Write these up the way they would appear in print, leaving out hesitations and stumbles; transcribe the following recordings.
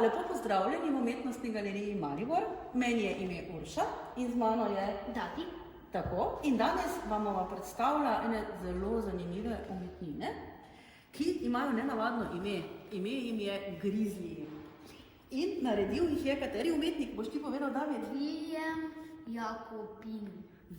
Lepo pozdravljeni v Umetnostni galeriji Maribor. Meni je ime Urša in z mano je Dati. Tako. In danes vam bova predstavila ene zelo zanimive umetnine, ki imajo nenavadno ime. Ime jim je Grizliji. In naredil jih je kateri umetnik? Boš ti povedal, David? William Jakopin.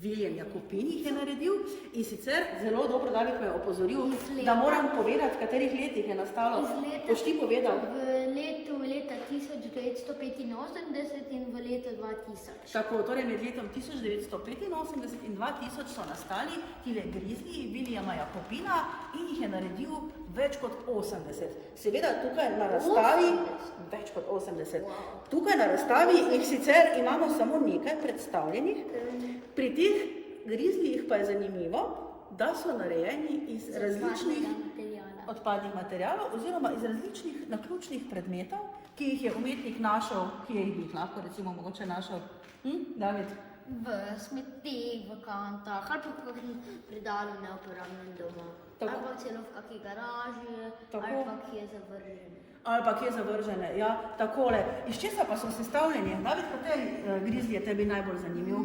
William Jakopin jih je naredil in sicer zelo dobro, David me je opozoril, da moram povedati, v katerih letih je nastalo. Boš ti povedal? V letu leta 1985 in v letu 2000. Tako, torej med letom 1985 in 2000 so nastali tile Grizliji Williama Jakopina in jih je naredil več kot 80. Seveda tukaj na razstavi, več kot 80. Tukaj na razstavi jih sicer imamo samo nekaj predstavljenih. Pri teh Grizlijih pa je zanimivo, da so narejeni iz različnih odpadnih materialov oziroma iz različnih naključnih predmetov, ki jih je umetnik našel, ki je jih lahko recimo mogoče našel. David? V smeteh, v kantah, ali pa v kakšnem predalu neuporabnem doma. Ali pa celo v kakšni garaži, ali pa ki je zavržen. Ali pa ki je zavržene, ja, takole. Iz česa pa so sestavljeni? David, kateri Grizli je tebi najbolj zanimiv?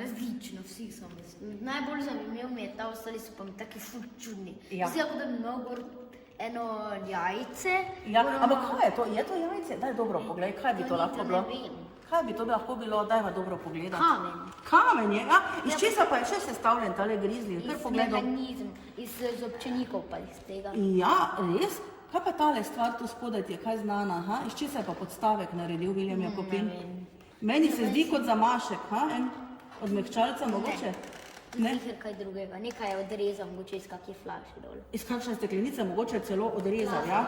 Različno, vsi so mi. Najbolj zanimiv mi je ta, ostali so pa mi taki ful čudni. Ja. Vsi, da bi imel gor eno jajce. Ja, ampak kaj je to? Je to jajce? Daj dobro poglej, kaj bi to lahko bilo? Ne vem. Kaj bi to lahko bilo? Dajva dobro pogledati. Kamen. Kamen je, ja? Iz česa pa je še sestavljen tale Grizli? Iz mehanizm, iz zobčenikov pa iz tega. Ja, res? Kaj pa tale stvar tu spodaj ti je kaj znana? Ha? Iz česa je pa podstavek naredil William Jakopin? Ne vem. Meni se zdi kot zamašek, ha? En odmehčalca mogoče? Ne? Zdi kaj drugega, nekaj je odrezal, mogoče iz kakje flaše dol. Iz kakšne steklenice mogoče celo odrezal, ja?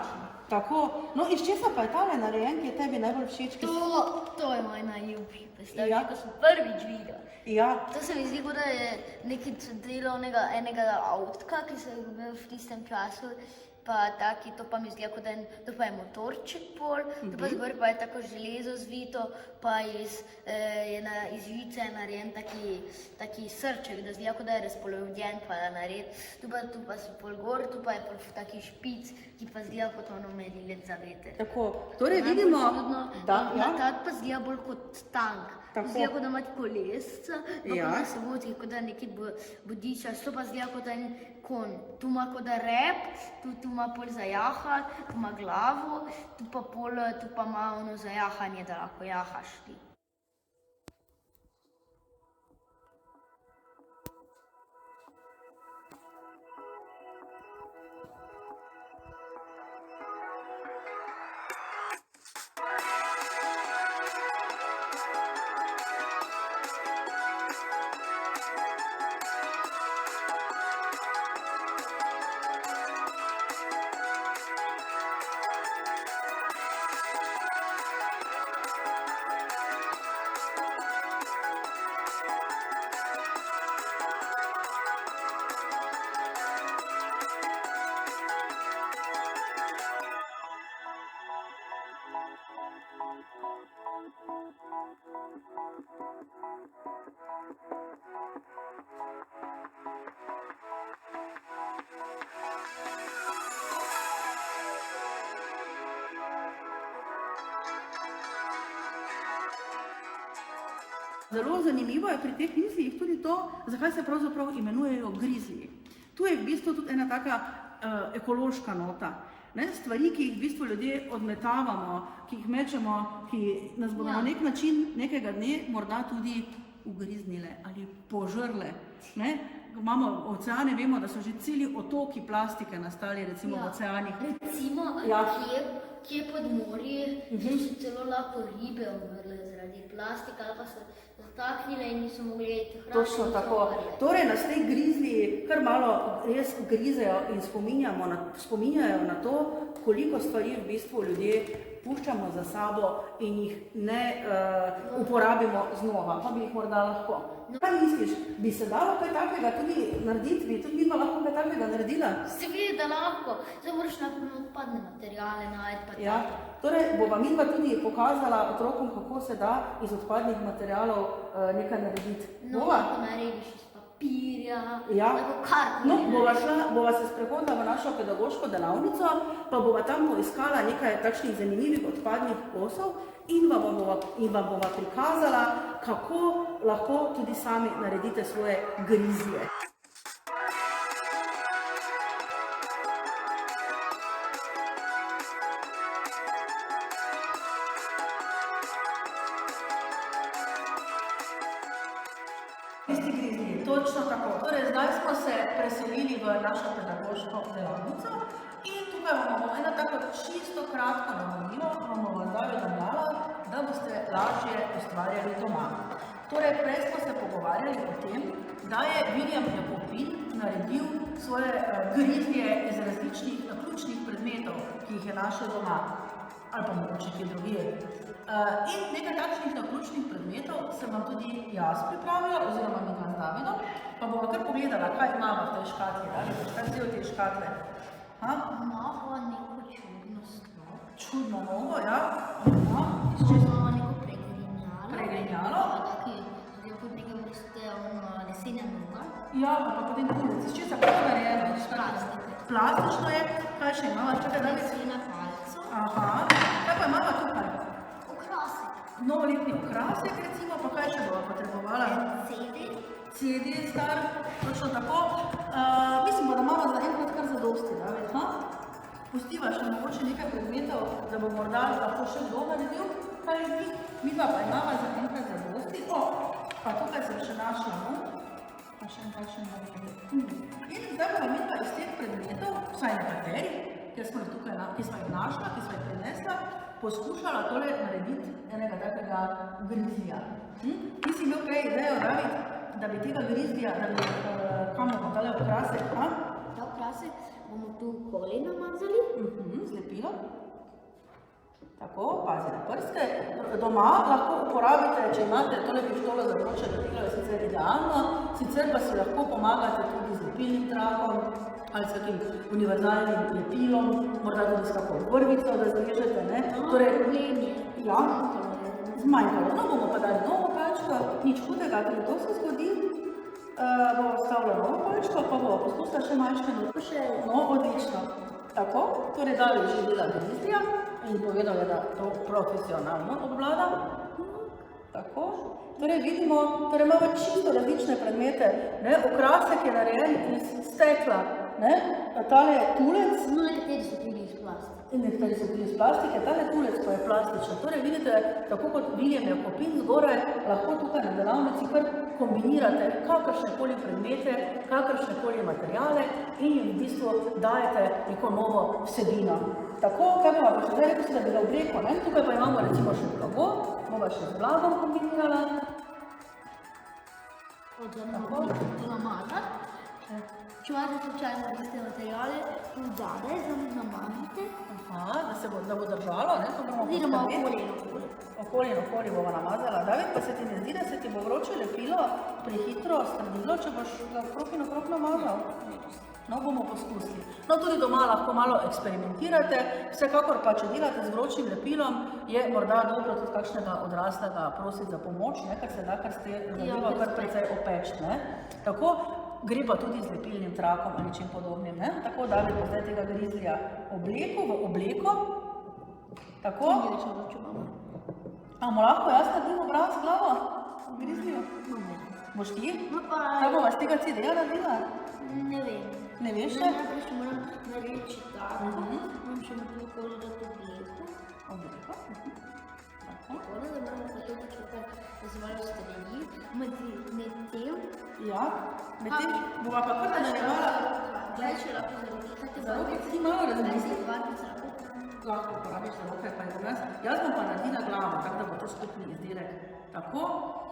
Tako. No, iz česa pa je tale narejen, ki je tebi najbolj všeč? To je moj najljubši predstavnik, ko sem prvič videl. Ja. To se mi zdi, kot da je neki delo enega avtka, ki se je imel v tistem času, pa taki, to pa mi zdi, kot da to pa je motorček pol, to pa zgor pa je tako železo zvito, pa iz žice je narejen taki srček, da zdi, kot da je razpolovljen, pa da nared. Tu pa so pol gor, tu pa je pol taki špic, ki pa zdi, kot ono merilec za veter. Tako, torej vidimo, da, ja. Tak pa zdi bolj kot tank. Zdi, kot da ima kolesca, pa se vozi, kot da neki bodiča, to pa zdi, kot da je konj. Tu ima kot da rep, tu ima pol zajaha, tu ima glavo, tu pa ima ono zajahanje, da lahko jahaš ti. Zelo zanimivo je pri teh Grizlijih tudi to, zakaj se pravzaprav imenujejo Grizliji. Tu je v bistvu tudi ena taka ekološka nota. Ne? Stvari, ki jih v bistvu ljudje odmetavamo, ki jih mečemo, ki nas bodo na nek način nekega dne morda tudi ugriznile ali požrle. Ne? imamo oceane, vemo, da so že celi otoki plastike nastali, recimo v oceanih. Recimo, Ja. kje pod morje, kjer so celo lahko ribe umrle zaradi plastike, ali pa so zataknile in niso mogli jeti hrane. Točno tako. Torej nas te grizli kar malo res grizejo in spominjajo na to, koliko stvari v bistvu ljudje puščamo za sabo in jih ne uporabimo znova, pa bi jih morda lahko. Kaj misliš, bi se dalo kaj takega tudi narediti, bi tudi midva lahko kaj takega naredila? Seveda lahko, zdaj moraš na odpadne materiale najti pa Ja, torej bova midva tudi pokazala otrokom, kako se da iz odpadnih materialov nekaj narediti. No, Bova? lahko narediš iz papirja, Ja. lahko karkoli No, narediš. bova se sprehodila v našo pedagoško delavnico, pa bova tam poiskala nekaj takšnih zanimivih odpadnih kosov in vam bova prikazala, kako lahko tudi sami naredite svoje grizlje. Tisti grizlji, točno tako. Torej, zdaj smo se preselili v našo pedagoško delavnico in tukaj vam bomo eno tako čisto kratko navodilo, vam bomo zdaj dodala, da boste lažje ustvarjali doma. Torej, prej smo se pogovarjali o tem, da je William Jakopin naredil svoje grizlje iz različnih naključnih predmetov, ki jih je našel doma, ali pa mogoče kje drugje. In nekaj takšnih naključnih predmetov sem vam tudi jaz pripravila, oziroma midva z Davidom, pa bomo kar pogledala, kaj imamo v tej škatli, ali boš kaj vzel te škatle. Imamo neko čudno snov. Čudno novo, ja. Imamo neko pregrinjalo. Pregrinjalo. Taki, zdaj kot nekaj vrste lesena noga. Ja, pa potem kulec. Iz česa pa je to narejeno? Iz plastike. Plastično je, kaj še imamo? Čakaj, da bi... Lesena palca. Aha, kaj pa imamo tukaj? Okrasek. Novoletni okrasek, recimo, pa kaj še bova potrebovala? CD star, točno tako. Mislim pa, da imamo za enkrat kar zadosti, David, ha? Pustiva še mogoče nekaj predmetov, da bo morda lahko še kdo naredil, kaj je njih. Midva pa imamo za enkrat zadosti. Pa tukaj sem še našla, no? Pa še en takšen naredil. In zdaj pa midva iz teh predmetov, vsaj nekaterih, ki smo jih našla, ki smo jih prinesla, poskušala tole narediti enega takega grizlija. Ti si imel kaj idejo, David, da bi tega grizlija, da bi kam bomo tale okrasek, ha? Ta okrasek bomo tu okoli namazali. Zlepilo. Tako, pazi na prste. Doma lahko uporabite, če imate tole pištolo za vroče lepilo, je sicer idealno, sicer pa si lahko pomagate tudi z lepilnim trakom ali s takim univerzalnim lepilom, morda tudi s kako vrvico, da zrežete, ne? Torej, Problem je. ja, zmanjkalo. No, bomo pa dali novo palčko, nič hudega, ker to se zgodi. Bomo vstavila novo palčko, pa bomo poskusila še majčkeno. No, odlično. Tako, torej David že dela grizlija in povedal je, da to profesionalno obvlada. Tako, torej vidimo, torej imamo čisto različne predmete, ne? Okrasek je narejen iz stekla, ne? Tale tulec, No, nekateri so tudi iz plastike. in nekateri so tudi iz plastike, tale tulec pa je plastičen. Torej vidite, tako kot William Jakopin zgoraj, lahko tukaj na delavnici kar kombinirate kakršnekoli predmete, kakršnekoli materiale in jim v bistvu dajete neko novo vsebino. Tako, kaj bova pa še zdaj rekel, da bi ga obleko, ne? Tukaj pa imamo recimo še blago, bova še z blagom kombinirala. To namazati. Če imate slučajno tiste materiale, tu zadaj namazite. Aha, da bo držalo, ne? To bomo Oziroma poskrbeti. okoli. Okoli bova namazala. David, pa se ti ne zdi, da se ti bo vroče lepilo prehitro strdilo, če boš ga okrog in okrog namazal? No, bomo poskusili. No, tudi doma lahko malo eksperimentirate, vsekakor pa, če delate z vročim lepilom, je morda dobro tudi kakšnega odraslega prositi za pomoč, ne, ker se da kar zadevo kar precej opečt, ne. Tako, gre pa tudi z lepilnim trakom ali čim podobnim, ne. Tako, David bo zdaj tega grizlija v obleko. Tako. A mu lahko jaz naredim obraz z glavo? V grizliju? Boš ti? Kaj bova z tega CD-ja naredila? Ne vem. Ne veš še? Najprej še moram narediti tako. Moram še na to kožo dati obleko. Obleko. Tako. Tako da moramo potem počakati, da se malo streli, med tem. Ja, medtem bova pa kar nadaljevala. Gledaj, če lahko za roke, kaj te Za roke barvice? ti malo Zdaj razmisli. si barvice lahko. Lahko uporabiš za roke, pa bom jaz. Jaz bom pa naredila glavo, tako da bo to skupni izdelek. Tako,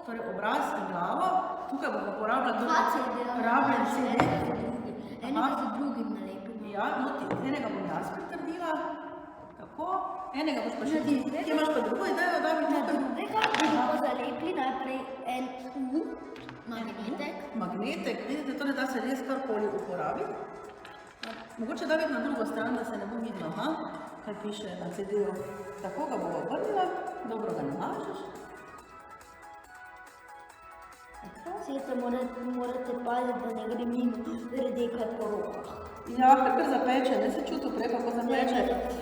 torej obraz in glavo. Tukaj bom uporabila tudi Dva CD-ja. rabljen CD. Enega za drugim nalepimo. Ja, no, enega bom jaz pritrdila. Tako, enega boš pa še ti. Kje imaš pa drugo idejo, da bi Na tukaj? drugega bomo zalepili najprej en magnetek. Magnetek, vidite, torej da se res karkoli uporabi. Mogoče David na drugo stran, da se ne bo vidno, kaj piše na CD-ju. Tako ga bova obrnila, dobro ga namažeš. Sveta morate paziti, da ne gre mimo redekaj po rokah. Ja, kar zapeče, ne se čuti prej, kako zapeče.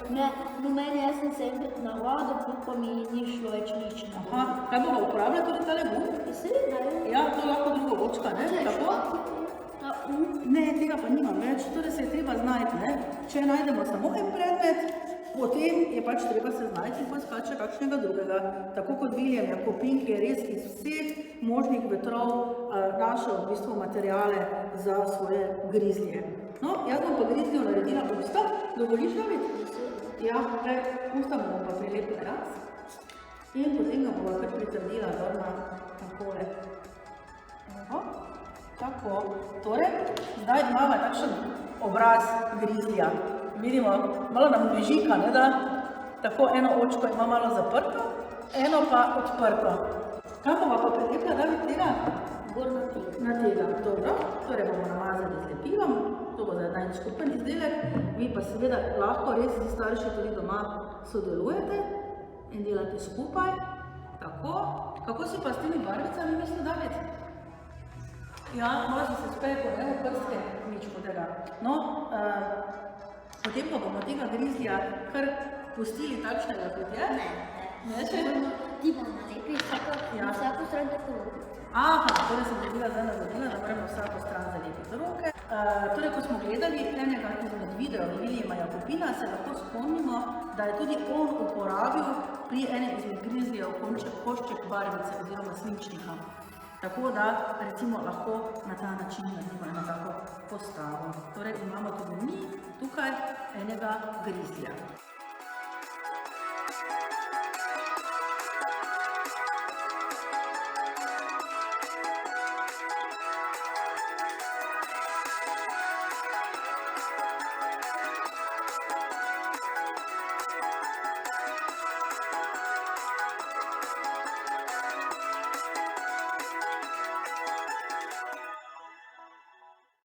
Ne, no meni jaz sem se enkrat navadil, pa mi ni šlo več nič. Aha, kaj bova uporabljala tudi tale gumb? Seveda, Ja, to lahko drugo očka, ne? Tako? Ta Ne, tega pa nimam več, torej se je treba znajti, ne? Če najdemo samo en predmet, potem je pač treba se znajti in poiskati še kakšnega drugega. Tako kot William Jakopin, ki je res iz vseh možnih vetrov našel v bistvu materiale za svoje grizlije. No, jaz bom pa grizlijo naredila usta, dovoliš, David? Ja, usta bomo pa prilepili raz in potem ga bomo kar pritrdila gor na takole. Evo. Tako, torej, zdaj imamo takšen obraz grizlija. Vidimo, malo nam bežika, ne da? Tako eno očko ima malo zaprto, eno pa odprto. Kaj bomo pa prilepila, David, tega? gor na tega. Na tega, dobro. Torej bomo namazali z lepilom, to bo zdaj en skupen izdelek. Vi pa seveda lahko res z starši tudi doma sodelujete in delate skupaj. Tako, kako si pa s temi barvicami misli, David? Ja, malo si se spekal, evo prste, nič hudega. No, potem pa bomo tega grizlija kar pustili takšnega, kot je. Ne, še? Ti bomo nalepili Ja. vsako stran tako roke. Aha, torej sem dobila zdaj navodila, da moramo vsako stran zalepiti roke. Torej, ko smo gledali enega izmed videov Williama Jakopina, se lahko spomnimo, da je tudi on uporabil pri enem izmed grizlijev košček barvice oziroma svinčnika. Tako da, recimo, lahko na ta način naredimo eno tako postavo. Torej, imamo tudi mi tukaj enega grizlija.